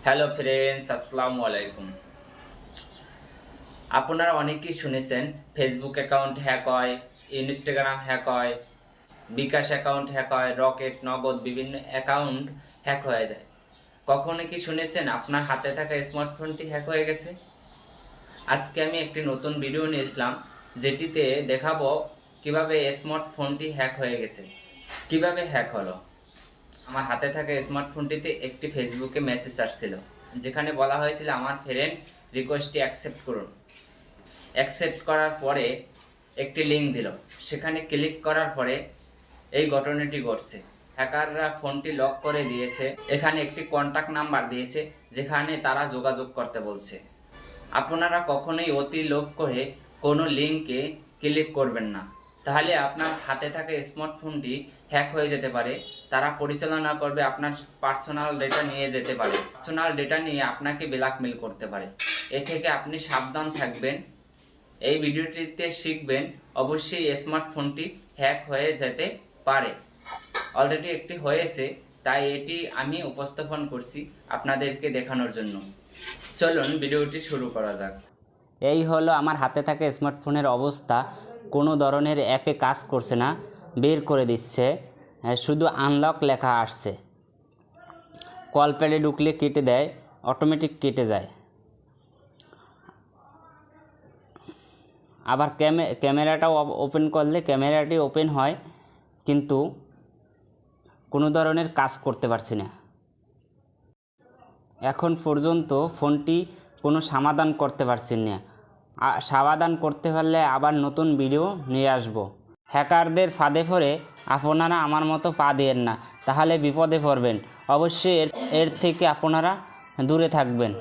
Hello friends, আসসালামু আলাইকুম। আপনারা অনেকেই শুনেছেন ফেসবুক অ্যাকাউন্ট হ্যাক হয়, ইনস্টাগ্রাম হ্যাক হয়, বিকাশ অ্যাকাউন্ট হ্যাক হয়, রকেট, নগদ বিভিন্ন অ্যাকাউন্ট হ্যাক হয়ে যায়। কখনো কি শুনেছেন আপনার হাতে থাকা স্মার্টফোনটি হ্যাক হয়ে গেছে? আজকে আমি একটি নতুন ভিডিও নিয়ে আসলাম, যেটিতে দেখাবো কিভাবে স্মার্টফোনটি হ্যাক হয়ে গেছে। কিভাবে হ্যাক হলো? আমার হাতে থাকা স্মার্টফোনটিতে একটি ফেসবুকে মেসেজ আসছিল, যেখানে বলা হয়েছিল আমার ফ্রেন্ড রিকোয়েস্টটি অ্যাকসেপ্ট করুন। অ্যাকসেপ্ট করার পরে একটি লিঙ্ক দিল, সেখানে ক্লিক করার পরে এই ঘটনাটি ঘটছে। হ্যাকাররা ফোনটি লক করে দিয়েছে। এখানে একটি কন্ট্যাক্ট নাম্বার দিয়েছে, যেখানে তারা যোগাযোগ করতে বলছে। আপনারা কখনোই অতি লোভ করে কোনো লিঙ্কে ক্লিক করবেন না, তাহলে আপনার হাতে থাকা স্মার্টফোনটি হ্যাক হয়ে যেতে পারে। তারা পরিচালনা করবে, আপনার পার্সোনাল ডেটা নিয়ে যেতে পারে, পার্সোনাল ডেটা নিয়ে আপনাকে ব্ল্যাকমেল করতে পারে। এ থেকে আপনি সাবধান থাকবেন। এই ভিডিওটিতে শিখবেন অবশ্যই স্মার্টফোনটি হ্যাক হয়ে যেতে পারে। অলরেডি একটি হয়েছে, তাই এটি আমি উপস্থাপন করছি আপনাদেরকে দেখানোর জন্য। চলুন ভিডিওটি শুরু করা যাক। এই হলো আমার হাতে থাকা স্মার্টফোনের অবস্থা। কোনো ধরনের অ্যাপে কাজ করছে না, বের করে দিচ্ছে, শুধু আনলক লেখা আসছে। কল প্যাডে ঢুকলে কেটে দেয়, অটোমেটিক কেটে যায়। আবার ক্যামেরাটাও ওপেন করলে ক্যামেরাটি ওপেন হয়, কিন্তু কোনো ধরনের কাজ করতে পারছি না। এখন পর্যন্ত ফোনটি কোনো সমাধান করতে পারছি না। সমাধান করতে পারলে আবার নতুন ভিডিও নিয়ে আসব। হ্যাকারদের ফাঁদে পড়ে আপনারা আমার মতো পা দিয়েন না, তাহলে বিপদে পড়বেন। অবশ্যই এর থেকে আপনারা দূরে থাকবেন।